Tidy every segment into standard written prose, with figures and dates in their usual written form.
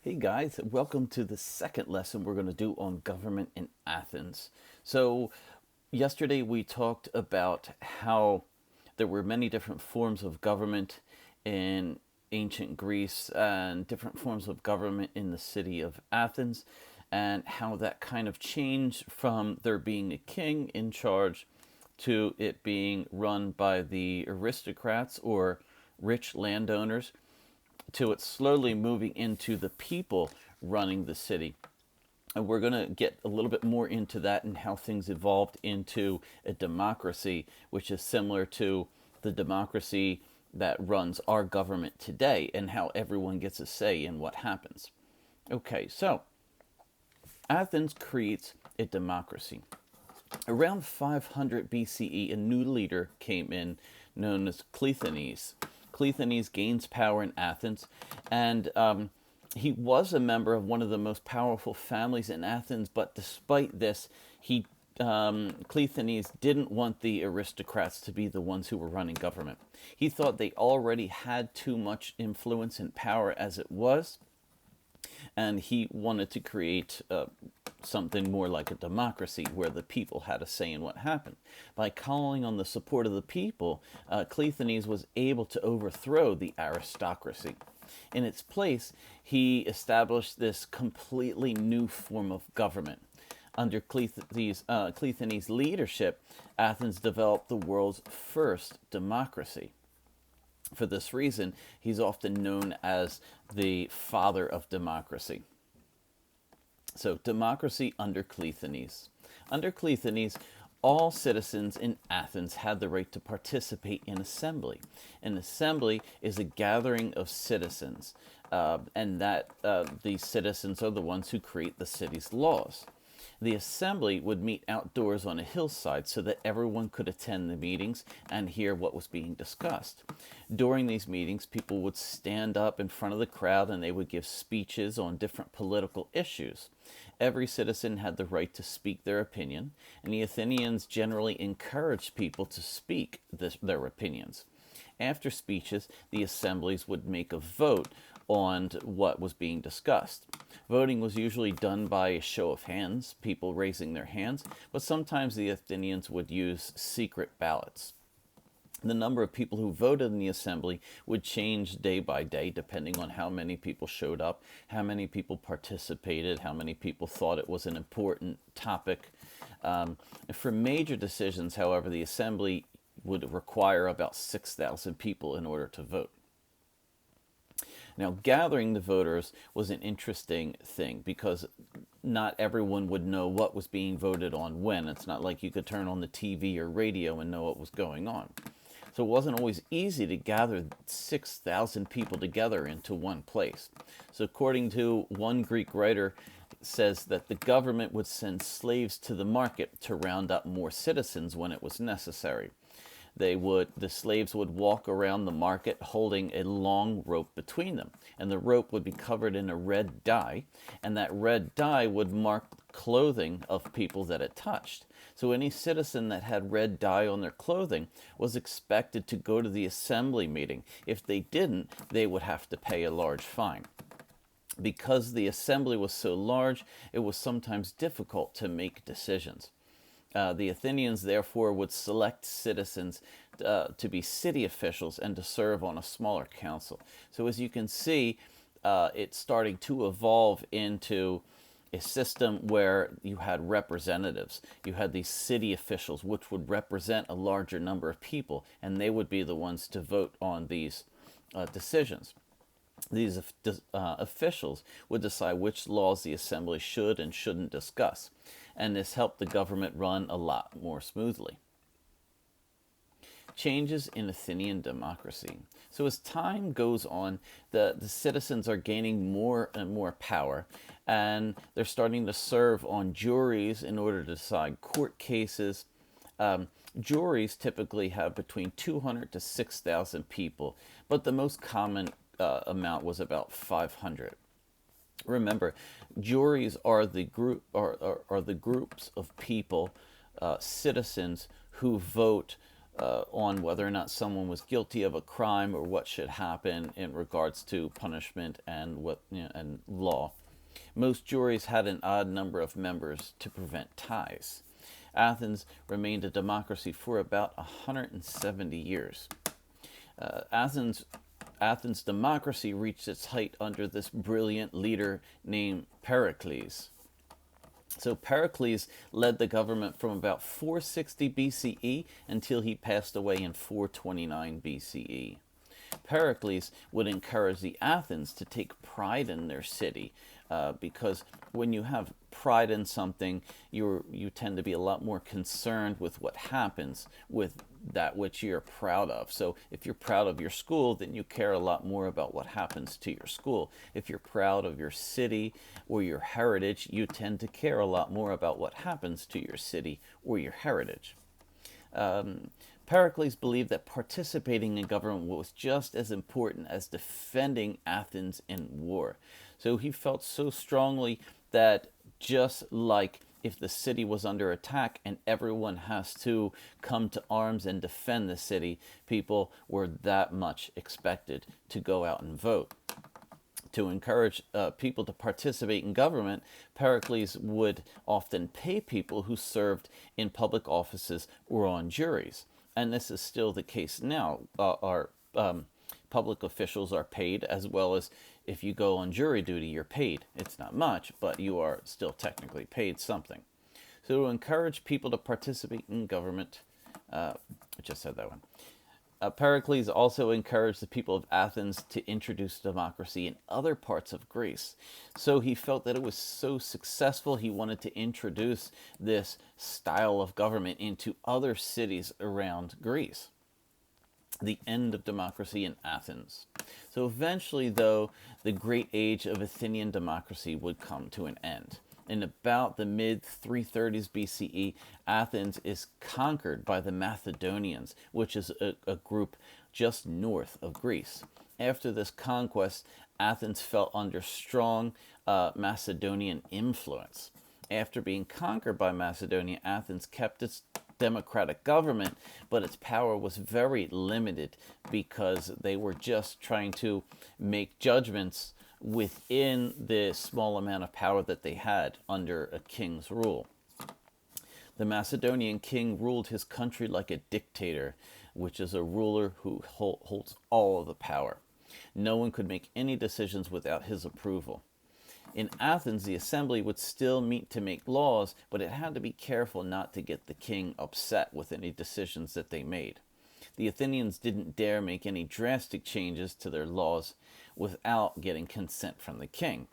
Hey guys, welcome to the second lesson we're going to do on government in Athens. So, yesterday we talked about how there were many different forms of government in ancient Greece and different forms of government in the city of Athens, and how that kind of changed from there being a king in charge to it being run by the aristocrats or rich landowners to it slowly moving into the people running the city. And we're going to get a little bit more into that and how things evolved into a democracy, which is similar to the democracy that runs our government today and how everyone gets a say in what happens. Okay, so Athens creates a democracy. Around 500 BCE, a new leader came in known as Cleisthenes. Cleisthenes gains power in Athens, and he was a member of one of the most powerful families in Athens, but despite this, Cleisthenes didn't want the aristocrats to be the ones who were running government. He thought they already had too much influence and power as it was, and he wanted to create something more like a democracy where the people had a say in what happened. By calling on the support of the people, Cleisthenes was able to overthrow the aristocracy. In its place, he established this completely new form of government. Under Cleisthenes' leadership, Athens developed the world's first democracy. For this reason, he's often known as the father of democracy. So, democracy under Cleisthenes. Under Cleisthenes, all citizens in Athens had the right to participate in assembly. An assembly is a gathering of citizens, and that these citizens are the ones who create the city's laws. The assembly would meet outdoors on a hillside so that everyone could attend the meetings and hear what was being discussed. During these meetings, people would stand up in front of the crowd and they would give speeches on different political issues. Every citizen had the right to speak their opinion, and the Athenians generally encouraged people to speak their opinions. After speeches, the assemblies would make a vote on what was being discussed. Voting was usually done by a show of hands, people raising their hands, but sometimes the Athenians would use secret ballots. The number of people who voted in the assembly would change day by day depending on how many people showed up, how many people participated, how many people thought it was an important topic. For major decisions, however, the assembly would require about 6,000 people in order to vote. Now, gathering the voters was an interesting thing because not everyone would know what was being voted on when. It's not like you could turn on the TV or radio and know what was going on. So it wasn't always easy to gather 6,000 people together into one place. So according to one Greek writer, it says that the government would send slaves to the market to round up more citizens when it was necessary. The slaves would walk around the market holding a long rope between them, and the rope would be covered in a red dye, and that red dye would mark clothing of people that it touched. So any citizen that had red dye on their clothing was expected to go to the assembly meeting. If they didn't, they would have to pay a large fine. Because the assembly was so large, it was sometimes difficult to make decisions. The Athenians, therefore, would select citizens to be city officials and to serve on a smaller council. So as you can see, it's starting to evolve into a system where you had representatives. You had these city officials, which would represent a larger number of people, and they would be the ones to vote on these decisions. These officials would decide which laws the assembly should and shouldn't discuss, and this helped the government run a lot more smoothly. Changes in Athenian democracy. So as time goes on, the citizens are gaining more and more power, and they're starting to serve on juries in order to decide court cases. Juries typically have between 200 to 6,000 people, but the most common amount was about 500. Remember, juries are the groups of people, citizens who vote on whether or not someone was guilty of a crime or what should happen in regards to punishment and and law. Most juries had an odd number of members to prevent ties. Athens remained a democracy for about 170 years. Athens' democracy reached its height under this brilliant leader named Pericles. So Pericles led the government from about 460 BCE until he passed away in 429 BCE. Pericles would encourage the Athens to take pride in their city, because when you have pride in something, you tend to be a lot more concerned with what happens with that which you're proud of. So if you're proud of your school, then you care a lot more about what happens to your school. If you're proud of your city or your heritage, you tend to care a lot more about what happens to your city or your heritage. Pericles believed that participating in government was just as important as defending Athens in war. So he felt so strongly that just like if the city was under attack and everyone has to come to arms and defend the city, people were that much expected to go out and vote. To encourage people to participate in government, Pericles would often pay people who served in public offices or on juries. And this is still the case now. Our public officials are paid, as well as if you go on jury duty, you're paid. It's not much, but you are still technically paid something. So to encourage people to participate in government, I just said that one. Pericles also encouraged the people of Athens to introduce democracy in other parts of Greece. So he felt that it was so successful, he wanted to introduce this style of government into other cities around Greece. The end of democracy in Athens. So eventually, though, the great age of Athenian democracy would come to an end. In about the mid-330s BCE, Athens is conquered by the Macedonians, which is a group just north of Greece. After this conquest, Athens fell under strong Macedonian influence. After being conquered by Macedonia, Athens kept its democratic government, but its power was very limited because they were just trying to make judgments within the small amount of power that they had under a king's rule. The Macedonian king ruled his country like a dictator, which is a ruler who holds all of the power. No one could make any decisions without his approval. In Athens, the assembly would still meet to make laws, but it had to be careful not to get the king upset with any decisions that they made. The Athenians didn't dare make any drastic changes to their laws without getting consent from the king.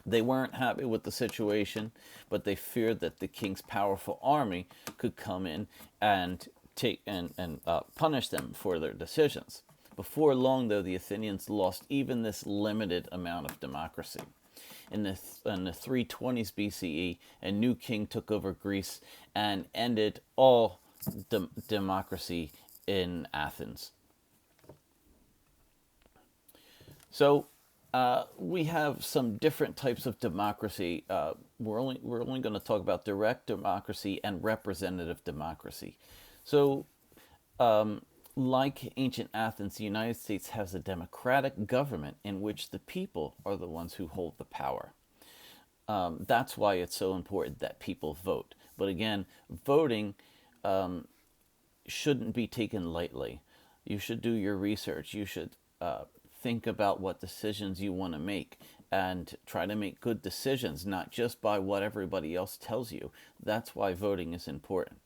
They weren't happy with the situation, but they feared that the king's powerful army could come in and punish them for their decisions. Before long, though, the Athenians lost even this limited amount of democracy. In the 320s BCE, a new king took over Greece and ended all democracy in Athens. So we have some different types of democracy. We're only going to talk about direct democracy and representative democracy. So, like ancient Athens, the United States has a democratic government in which the people are the ones who hold the power. That's why it's so important that people vote. But again, voting shouldn't be taken lightly. You should do your research. You should think about what decisions you want to make and try to make good decisions, not just by what everybody else tells you. That's why voting is important.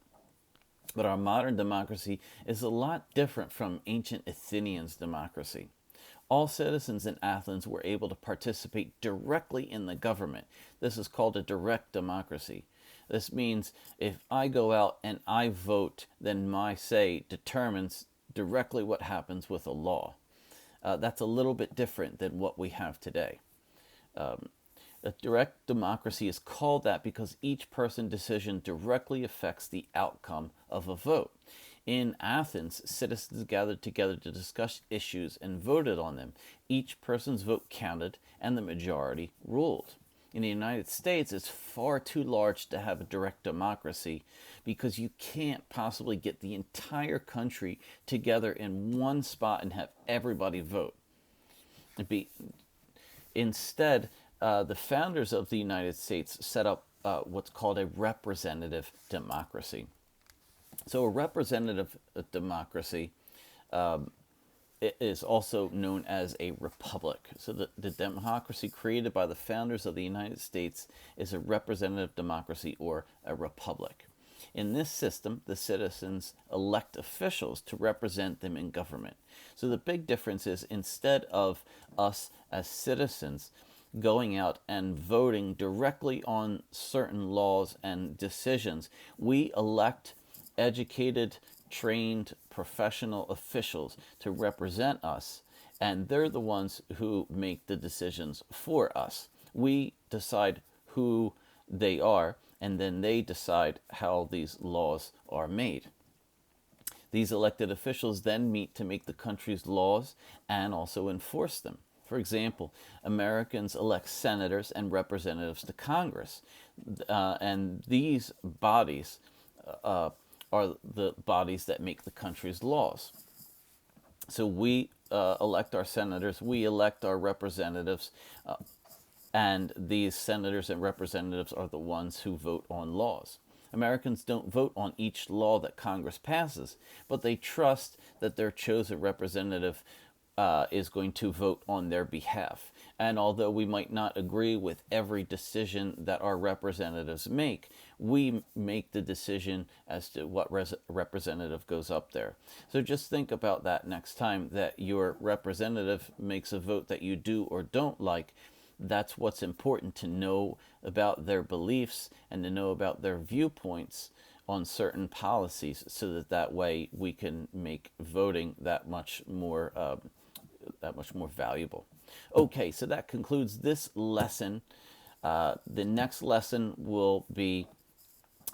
But our modern democracy is a lot different from ancient Athenians' democracy. All citizens in Athens were able to participate directly in the government. This is called a direct democracy. This means if I go out and I vote, then my say determines directly what happens with a law. That's a little bit different than what we have today. A direct democracy is called that because each person's decision directly affects the outcome of a vote. In Athens, citizens gathered together to discuss issues and voted on them. Each person's vote counted and the majority ruled. In the United States, it's far too large to have a direct democracy because you can't possibly get the entire country together in one spot and have everybody vote. It'd be, instead, the founders of the United States set up what's called a representative democracy. So, a representative democracy it is also known as a republic. So, the democracy created by the founders of the United States is a representative democracy or a republic. In this system, the citizens elect officials to represent them in government. So the big difference is, instead of us as citizens going out and voting directly on certain laws and decisions, we elect educated, trained, professional officials to represent us, and they're the ones who make the decisions for us. We decide who they are, and then they decide how these laws are made. These elected officials then meet to make the country's laws and also enforce them. For example, Americans elect senators and representatives to Congress, and these bodies are the bodies that make the country's laws. So we elect our senators, we elect our representatives, and these senators and representatives are the ones who vote on laws. Americans don't vote on each law that Congress passes, but they trust that their chosen representative is going to vote on their behalf. And although we might not agree with every decision that our representatives make, we make the decision as to what representative goes up there. So just think about that next time that your representative makes a vote that you do or don't like. That's what's important, to know about their beliefs and to know about their viewpoints on certain policies, so that way we can make voting that much more valuable. Okay, so that concludes this lesson. The next lesson will be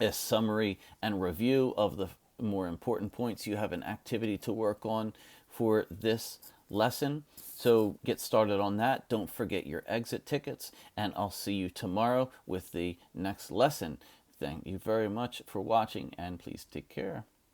a summary and review of the more important points. You have an activity to work on for this lesson, so get started on that. Don't forget your exit tickets, and I'll see you tomorrow with the next lesson. Thank you very much for watching, and please take care.